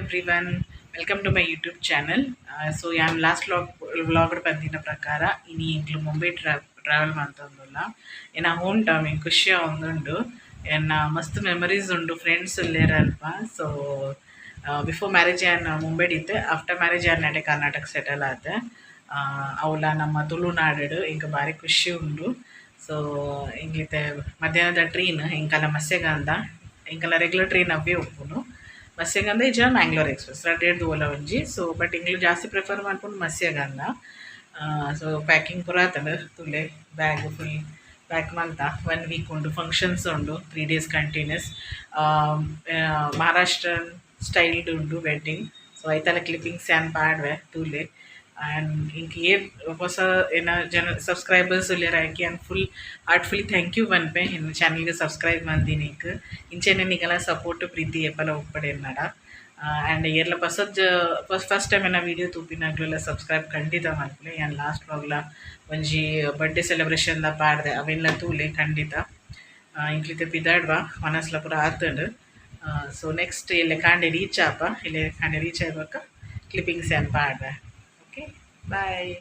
everyone, welcome to my YouTube channel. So I'm last vlog ಬಂದಿನ ಪ್ರಕಾರ ಇನಿ ಇಂಕ್ಲು Mumbai travel ಮಾಡ್ತಂದುಲ್ಲ ಏನ home town ಇಂಗ್ ಖುಷಿ ಒಂದುಂಡು ಏನ ಮಸ್ತ್ ಮೆಮರೀಸ್ ಉಂಡು ಫ್ರೆಂಡ್ಸ್ ಇಲ್ಲೇರ ಅಲ್ಪ. ಸೊ ಬಿಫೋರ್ ಮ್ಯಾರೇಜ್ ಏನು ಮುಂಬೈ ಇತ್ತೆ, ಆಫ್ಟರ್ ಮ್ಯಾರೇಜ್ ಏನು ನಡೆ ಕರ್ನಾಟಕ ಸೆಟಲ್ ಆತೆ. ಅವಳ ನಮ್ಮ ತುಳುನಾಡು ಇಂಕ ಭಾರಿ ಖುಷಿ ಉಂಡು. ಸೊ ಇಂಗ್ಲಿತೆ ಮಧ್ಯಾಹ್ನದ ಟ್ರೈನ್ ಇಂಕಲ್ಲ ಮಸ್ಯಗಂಧ ಇಂಕಲ್ಲ ರೆಗ್ಯುಲರ್ ಟ್ರೈನ್ ಅವೇ ಉಪ್ಪುನು ಮಸ್ಯಗಂಧ ಇಜ ಮ್ಯಾಂಗ್ಳೂರ್ ಎಕ್ಸ್ಪ್ರೆಸ್ ರೆಡ್ಡು ಓಲ ಒಂಜಿ. ಸೊ ಬಟ್ ಇಂಗ್ಲು ಜಾಸ್ತಿ ಪ್ರಿಫರ್ ಮಾಡ್ಕೊಂಡು ಮಸ್ಯಗಂಧ. ಸೊ ಪ್ಯಾಕಿಂಗ್ ಪೂರ ಆತಂಡು ತುಲೆ ಬ್ಯಾಗ್ ಫುಲ್ ಪ್ಯಾಕ್ ಮಂತ 1 ವೀಕ್ ಉಂಡು, ಫಂಕ್ಷನ್ಸ್ ಉಂಡು 3 days ಕಂಟಿನ್ಯೂಸ್. ಮಹಾರಾಷ್ಟ್ರನ್ ಸ್ಟೈಲ್ಡ್ ಉಂಡು ವೆಡ್ಡಿಂಗ್. ಸೊ ಐತಲ್ಲ ಕ್ಲಿಪ್ಪಿಂಗ್ಸ್ ಏನು ಪಾಡ್ವೆ ತೂಲೆ. ಆ್ಯಂಡ್ ಇಂಕ ಹೊಸ ಏನ ಜನ ಸಬ್ಸ್ಕ್ರೈಬರ್ಸ್ ಉಲ್ಲೇರಾಕಿ and full heartfully thank you ಬನ್ಪೆ ಇನ್ನು ಚಾನಲ್ಗೆ subscribe ಮಂದಿನಿಕ್ ಇಂಚೆನೆ ನಿಗೆಲ್ಲ support Preethi ಎಪ್ಪಲ ಒಪ್ಪಡೆ Nada. And ಎಲ್ಲ ಫಸ್ಟ್ ಟೈಮ್ ಏನ ವೀಡಿಯೋ ತೂಪಿನಾಗ್ಲೆಲ್ಲ ಸಬ್ಸ್ಕ್ರೈಬ್ ಖಂಡಿತ ಮಾಡ್ಕೊಳ್ಳಿ. ಆ್ಯಂಡ್ ಲಾಸ್ಟ್ ವ್ಲಾಗ್ಲ ಒಂಜಿ ಬರ್ಡೇ ಸೆಲೆಬ್ರೇಷನ್ದ ಪಾಡ್ದೆ ಅವೆಲ್ಲ ತೂಲೆ ಖಂಡಿತ ಇಂಕ್ಲಿತೆ ಪಿದಾಡ್ವಾ ಮನಸ್ಲ ಪೂರ ಆತಂಡು. ಸೊ ನೆಕ್ಸ್ಟ್ ಇಲ್ಲೇ ಕಾಂಡೆ ರೀಚ್ ಆಪ, ಇಲ್ಲೇ ಕಾಂಡೆ ರೀಚ್ ಆಗ್ಬೇಕ ಕ್ಲಿಪ್ಪಿಂಗ್ಸ್ ಏನು ಪಾಡ್ವೆ. Okay bye.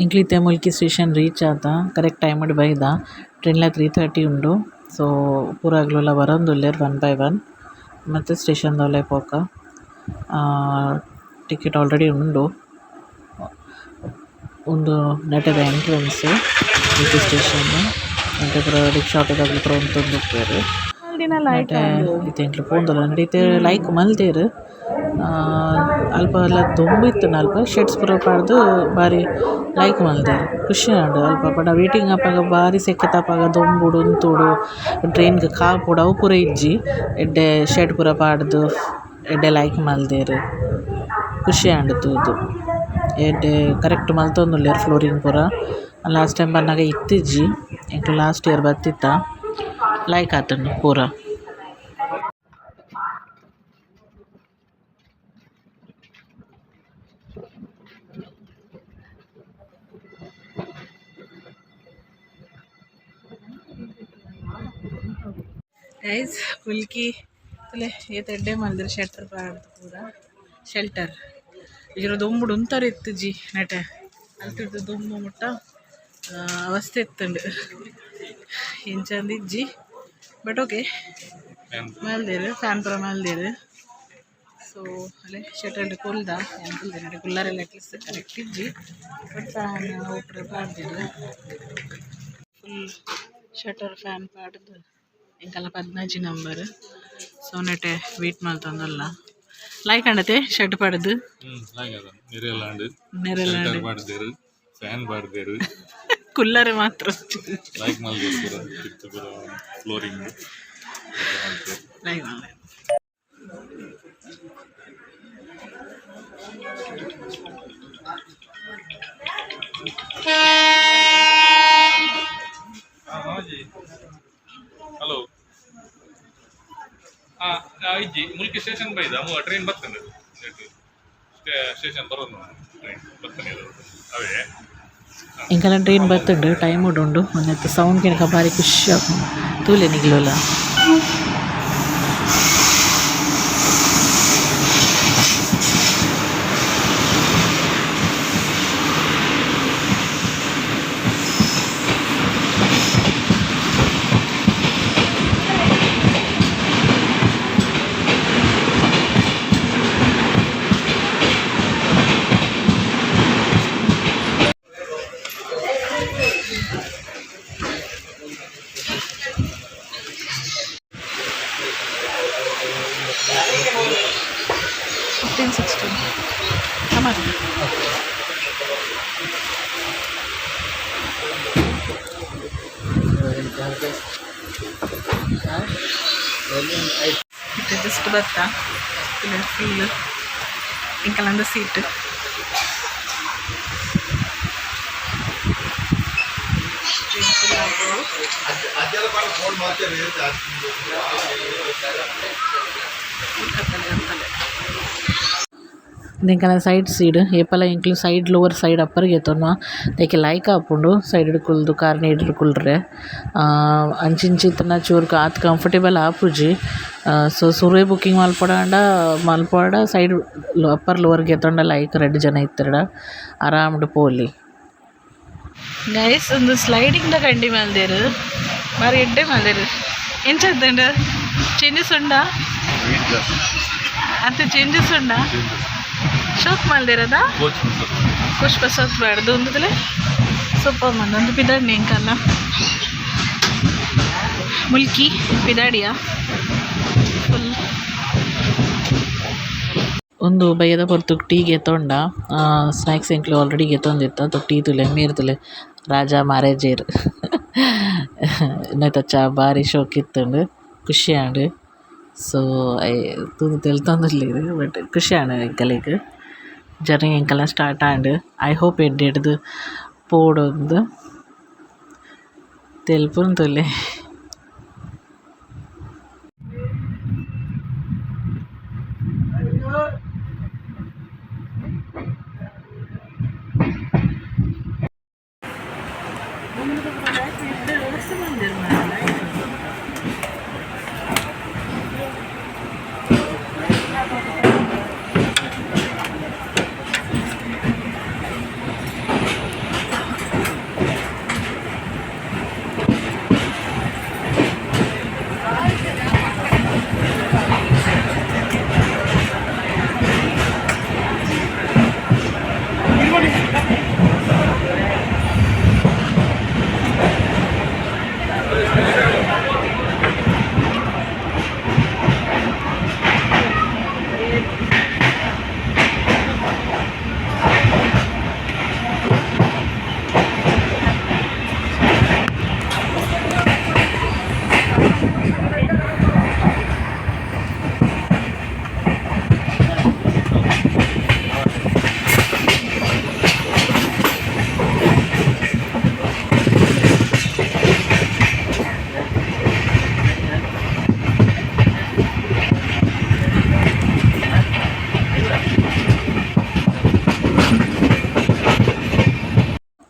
ಇಂಕ್ಲಿತೆ ಮುಲ್ಕಿ ಸ್ಟೇಷನ್ ರೀಚ್ ಆತ ಕರೆಕ್ಟ್ ಟೈಮಡ್ ಬೈದ. ಟ್ರೈನ್ಲ 3:30 ಉಂಡು. ಸೊ ಪೂರಾಗ್ಲೆಲ್ಲ ಬರೋಂದುಲ್ಲೇರು 1 by 1 ಮತ್ತು ಸ್ಟೇಷನ್ದೊಲೆ ಪೋಕ. ಟಿಕೆಟ್ ಆಲ್ರೆಡಿ ಉಂಡು. ಒಂದು ನೆಟದ ಎಂಟ್ರೆನ್ಸ್ ಮುಲ್ಕಿ ಸ್ಟೇಷನ್ ಎಂಟೆ ಪೂರ ರಿಕ್ಷಾ ಆಟೋದಾಗ್ಲಿ ಪೂರ ಉಂತೊಂದು ಉಪ್ಪೇರು ಇತ್ತೆ ಎಂಕ್ಲು ಪೋಂದಲ್ಲ ನಡೀತೆ ಲೈಕ್ ಮಲ್ತೇರು. ಅಲ್ಪ ಎಲ್ಲ ತುಂಬಿತ್ತು ಅಲ್ಪ ಶೆಟ್ಸ್ ಪೂರ ಪಾಡ್ದು ಭಾರಿ ಲೈಕ್ ಮಲ್ದೇರು ಖುಷಿ ಆಂಡು ಅಲ್ಪ. ಬಟ್ ವೇಟಿಂಗ್ ಆಪಾಗ ಭಾರಿ ಸೆಕೆತಾಪಾಗ ದೊಂಬುಡು ಉಂತುಡು ಟ್ರೈನ್ಗೆ ಕಾಪುಡು ಅವು ಪೂರ ಇಜ್ಜಿ ಎಡ್ಡೆ ಶೆಡ್ ಪೂರ ಪಾಡ್ದು ಎಡ್ಡೆ ಲೈಕ್ ಮಲ್ದೇರು ಖುಷಿ ಆಂಡು ತೂದು. ಎಡ್ಡೆ ಕರೆಕ್ಟ್ ಮಲ್ತೊಂದುಲ್ಲೇರು ಫ್ಲೋರಿಂಗ್ ಪೂರ. ಲಾಸ್ಟ್ ಟೈಮ್ ಬಂದಾಗ ಇತ್ತಿಜ್ಜಿ ಎಂಕ್ಲು ಲಾಸ್ಟ್ ಇಯರ್ ಬತ್ತಿತ್ತ ಲೈಕ್ ಆತಂಡು ಪೂರ. ಗೈಸ್ ಮುಲ್ಕಿ ತಲೆ ಏತಡ್ಡೆ ಮಲ್ದಿರು ಶೆಲ್ಟರ್ ಪಾಡ್ದು ಪೂರ ಶೆಲ್ಟರ್ ಇದ್ರ ದೊಂಬುಡು ಉಂತಾರೆ ಇತ್ತುಜಿ ನಟ ಅಲ್ತಿಡ್ದು ದುಂಬು ಮುಟ್ಟ ಅವಸ್ಥೆ ಇತ್ತುಂಡು ಇಂಚಂದ ಇಜ್ಜಿ. ಬಟ್ ಓಕೆ ಮಲ್ದೇರು ಫ್ಯಾನ್ ಪೂರ ಮಲ್ದೇರು. ಸೊ ಅಲ್ಲೇ ಶೆಟರ್ ಕೊಲ್ದ ಎಂಕಲ್ದೆ ನಡೆ ಕುಲ್ಲರೆಲ್ಲ ಅಟ್ಲೀಸ್ಟ್ ಕರೆಕ್ಟ್ ಇಜ್ಜಿ. ಬಟ್ ಫ್ಯಾನ್ ಒಬ್ಬರು ಪಾಡ್ದಿರು ಫುಲ್ ಶಟರ್ ಫ್ಯಾನ್ ಪಾಡ್ದು ಇಂಕಲ್ಲ 15 ನಂಬರ್. ಸೊ ನೆಟೆ ವೇಟ್ ಮಾಡ್ತಂದಲ್ಲ ಲೈಕ್ ಅಂಡತೆ ಶರ್ಟ್ ಪಾಡ್ದು ಕುಲ್ಲರೆ ಮಾತ್ರ ಲೈಕ್ ಹಲೋ ಇಜ್ಜಿ ಮುಲ್ಕಿ ಸ್ಟೇಷನ್ ಬೈದ ಟ್ರೈನ್ ಬರ್ತದೆ ಸ್ಟೇಷನ್ ಬರೋದು ಟ್ರೈನ್ ಬರ್ತಾನೆ ಅವೇ ಇಂಕಲ್ಲ ಟ್ರೈನ್ ಬರ್ತುಂಡು ಟೈಮ್ ಉಂಡು ಒಂದತ್ತು ಸೌಂಡ್ ಕೆನಕ ಭಾರಿ ಖುಷಿ ಆಗ್ತದೆ ತೂಲೆ ನಿಗ್ಲಲ್ಲ. ಜಸ್ಟ್ ಬರ್ತಾ ಫುಲ್ ಇಂಕಲ್ಲಂದ ಸೀಟ್ देंकल साइड सीड ಏಪಲ ಎಂಕ್ಲು ಸೈಡ್ ಲೋವರ್ ಸೈಡ್ ಅಪ್ಪರ್ ಎತ್ತೊನ್ನ ದೇಕೆ ಲೈಕ್ ಆಪುಂಡು ಸೈಡ್ ಕುಲ್ದು ಕಾರ್ ನೀಡ್ ಕುಲ್ರೆ ಅಂಚಿಂಚಿತ್ತನ ಚೂರು ಆತ್ ಕಂಫರ್ಟೇಬಲ್ ಆಪುಜಿ ಸೊ ಸುರುವೆ ಬುಕ್ಕಿಂಗ್ ಮಲ್ಪೊಡ ಸೈಡ್ ಅಪ್ಪರ್ ಲೋವರ್ ಎತ್ತೊಂಡ ಲೈಕ್ 2 ಜನ ಇತ್ತರಡ ಆರಾಮಡ್ ಪೋಲಿ ಗೈಸ್ ಒಂದು ಸ್ಲೈಡಿಂಗ್ ದ ಕಂಡಿ ಮಲ್ದೆರ್ ಬಾರಿ ಎಡ್ಡೆ ಮಲ್ದೆರ್ ಎಂಚದ್ದಂಡ ಚೇಂಜಸ್ ಉಂಡಾ ಅಂತ ಚೇಂಜಸ್ ಉಂಡಾ ಶೋಕ್ ಮಲ್ದಿರದ ಪುಷ್ಪ ಸೋತ್ ಬೇಡ್ದು ಒಂದಲೆ ಸೂಪರ್ ಮಂದ ಒಂದು ಪಿದಾಡಿ ಎಂಕಲ್ಲ ಮುಲ್ಕಿ ಪಿದಾಡಿಯ ಫುಲ್ ಒಂದು ಬಯ್ಯದ ಪೊರ್ತುಗ್ ಟೀ ಗೆತ್ತೊಂಡ ಸ್ನ್ಯಾಕ್ಸ್ ಎಂಕ್ಲು ಆಲ್ರೆಡಿ ಗೆತ್ತೊಂದಿತ್ತ ತು ಟೀ ತುಲೆ ಮೀರ್ತುಲೆ ರಾಜ ಮಾರೇಜೇರ್ ನೆತಚ್ಚ ಬಾರಿ ಶೋಕ್ ಇತ್ತುಂಡು ಖುಷಿ ಆಂಡ್ ಸೊ ತೂದು ತೆಲ್ತೊಂದುಲ್ಲೆರ್ ಬಟ್ ಖುಷಿ ಆಂಡ್ ಎಂಕಲೆಗ್ ಜರ್ನಿ ಎಂಕಲ್ಲ ಸ್ಟಾರ್ಟ್ ಆಂಡ್ ಐ ಹೋಪ್ ಎಡ್ಡೆಡ್ದು ಪೋಡೊಂದು ತೆಲ್ಪುಂತುಲೆ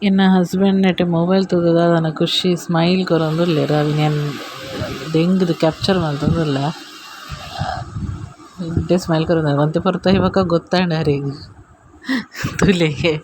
ಇನ್ನು ಹಸ್ಬೆಂಡ್ ನೆಟ್ಟೆ ಮೊಬೈಲ್ ತೂದದ ಅದನ್ನ ಖುಷಿ ಸ್ಮೈಲ್ ಕೊರೊಂದುಲ್ಲೆರ್ ಅವು ನಾನು ದೆಂಗ್ದು ಕ್ಯಾಪ್ಚರ್ ಮಲ್ತೊಂದುಲ್ಲ ಎಡ್ಡೆ ಸ್ಮೈಲ್ ಕೊರೊಂದು ಒಂತೆ ಪೊರ್ತ ಇವಾಗ ಗೊತ್ತಾಂಡ ಹರಿಗೆ ತುಲೆಗೆ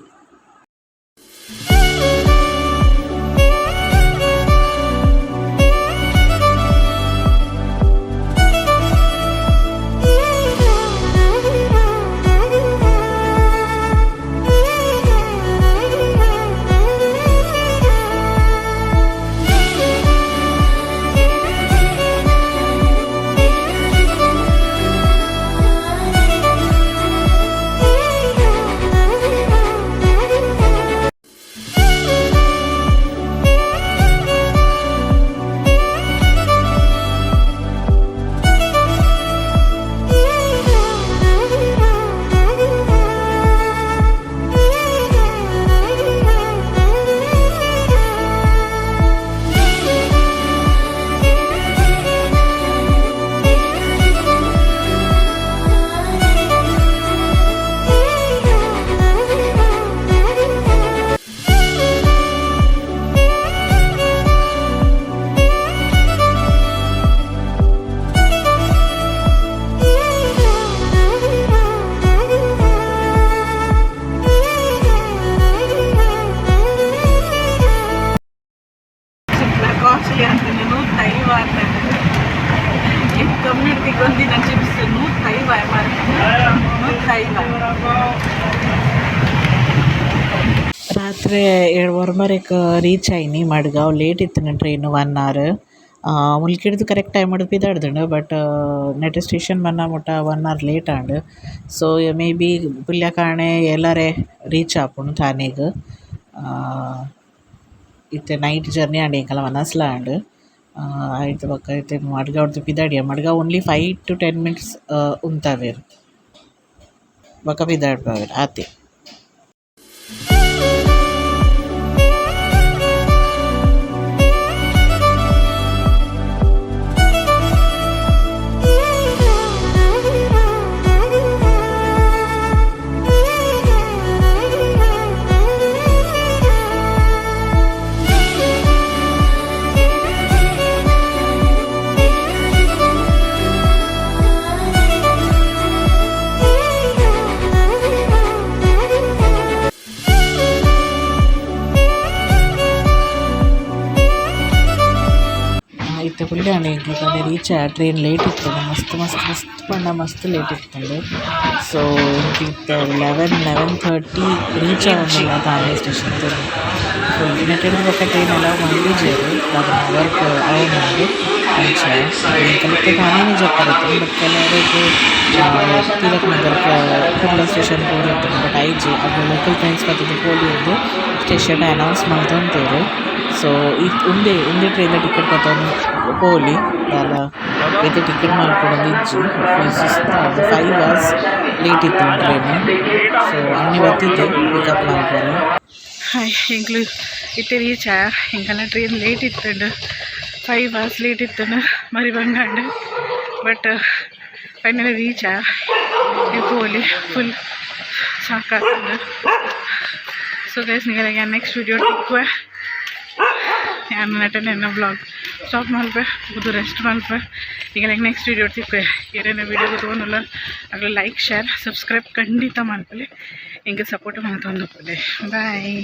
ರಾತ್ರಿ 7:30ಕ್ಕೆ ರೀಚ್ ಆಯ್ನಿ ಮಡ್ಗಾವ್ ಲೇಟ್ ಇತ್ತು ನನ್ನ ಟ್ರೈನ್ 1 ಅವರ್ ಮುಲ್ಕಿಡ್ದು ಕರೆಕ್ಟ್ ಟೈಮ್ ಹಿಡಿದು ಪಿದಾಡ್ದಂಡು ಬಟ್ ನೆಟ್ ಸ್ಟೇಷನ್ ಬನ್ನ ಮುಟ್ಟ 1 hour late and so may be ಪುಲ್ಯ ಕಾಣೆ ಎಲ್ಲರೇ ರೀಚ್ ಆಪುಂಡು ಥಾನೆಗ್ ಇತ್ತೆ ನೈಟ್ ಜರ್ನಿ ಆಂಡ್ ಎಂಕಲ್ಲ ಮನಸ್ಲ ಆಂಡ್ ಆಯ್ತು ಬೊಕ್ಕ ಇತ್ತೆ ಮಡ್ಗಾವ್ದು ಪಿದಾಡಿಯ ಮಡ್ಗಾವ್ ಓನ್ಲಿ 5 to 10 minutes ಉಂತಾವೆರ್ ಬೊಕ ಪಿದಾಡ್ಪಾವೆರ್ ಆತೆ. ಕುಲ್ಲೆ ಆಂಡ ಎಂಕ್ಲೆಗ್ ರೀಚ್ ಆ ಟ್ರೈನ್ ಲೇಟ್ ಇತ್ತಂಡು ಮಸ್ತ್ ಪಂಡ ಮಸ್ತ್ ಲೇಟ್ ಇತ್ತಂಡು. ಸೊ ಎಂಕ್ಲಿತ್ತ 11:30 ರೀಚ್ ಆವೊಂದುಲ್ಲ ತಾಂಡೆ ಸ್ಟೇಷನ್ ತೂದು. ಸೊ ನೆಟ್ಟೆಡ್ದು ಬೊಕ್ಕ ಟ್ರೈನ್ ಎಲ್ಲ ಮಂಗಳೂರು ಅದು ವರ್ಕ್ ಅವನುಂಡು ಅಂಚ ಎಂಕಲ್ಗೆ ತಾನೇ ಜಪ್ಪರತ್ತೆ. ಬಟ್ ಕೆಲವರಿಗೆ ತಿಲಕ್ ನಗರಕ್ಕೆ ಕುರ್ಲ ಸ್ಟೇಷನ್ ಪೋದಿತ್ತು. ಬಟ್ ಐಜಿ ಅದು ಲೋಕಲ್ ಟ್ರೈನ್ಸ್ ಬರ್ತದೆ ಪೋಲಿಯೊಂದು ಸ್ಟೇಷನ್ ಅನೌನ್ಸ್ ಮಾಡ್ತೊಂತೇರು. ಸೊ ಒಂದೇ ಟ್ರೈನ್ ಟಿಕೆಟ್ ಕೊತ್ತೊಂದು ಪೋಲಿ ದಾಲ ಬೇತೆ ಟಿಕೆಟ್ ಮಾಡ್ಕೊಡೋದು ಇಜ್ಜಿ ಫುಲ್ ಸುಸ್ತ 5 hours ಲೇಟ್ ಇತ್ತು ಟ್ರೈನ್. ಸೊ ಅನ್ನಿ ಬರ್ತಿದ್ದೆ ಪಿಕಪ್ ಮಾಡ್ತಾರೆ. ಹಾಯ್ ಎಂಕ್ಲು ಇತ್ತೆ ರೀಚ್ ಆಯ ಎಂಕಲ್ನ ಟ್ರೈನ್ ಲೇಟ್ ಇತ್ತಂಡು 5 hours ಲೇಟ್ ಇತ್ತಂಡು ಮರಿ ಬಂಗಾಂಡು. ಬಟ್ ಫೈನಲಿ ರೀಚ್ ಆಯ ಪೋಲಿ ಫುಲ್ ಸಾಕಾಗ್ತದೆ. ಸೊ ಗೈಸ್ ನಿಮಗೆ ನೆಕ್ಸ್ಟ್ ವಿಡಿಯೋ ಟಿಕ್ಕುವೆ ನಾನು ನೆಟ್ಟನೆ ನನ್ನ ಬ್ಲಾಗ್ ಸ್ಟಾಪ್ ಮಲ್ಪೆ ಇದು ರೆಸ್ಟ್ ಮಲ್ಪೆ. ಈಗ ನೆಕ್ಸ್ಟ್ ವಿಡಿಯೋ ತಿಕ್ಕುವೆ ಏನೇನೋ ವಿಡಿಯೋ ತೊಗೊಂಡಲ್ಲ ಆಗಲಿ ಲೈಕ್ ಶೇರ್ ಸಬ್ಸ್ಕ್ರೈಬ್ ಖಂಡಿತ ಮಲ್ಪಲೆ ಹಿಂಗೆ ಸಪೋರ್ಟ್ ಮಾಡ್ತೊಂದು ಬಾಯ್.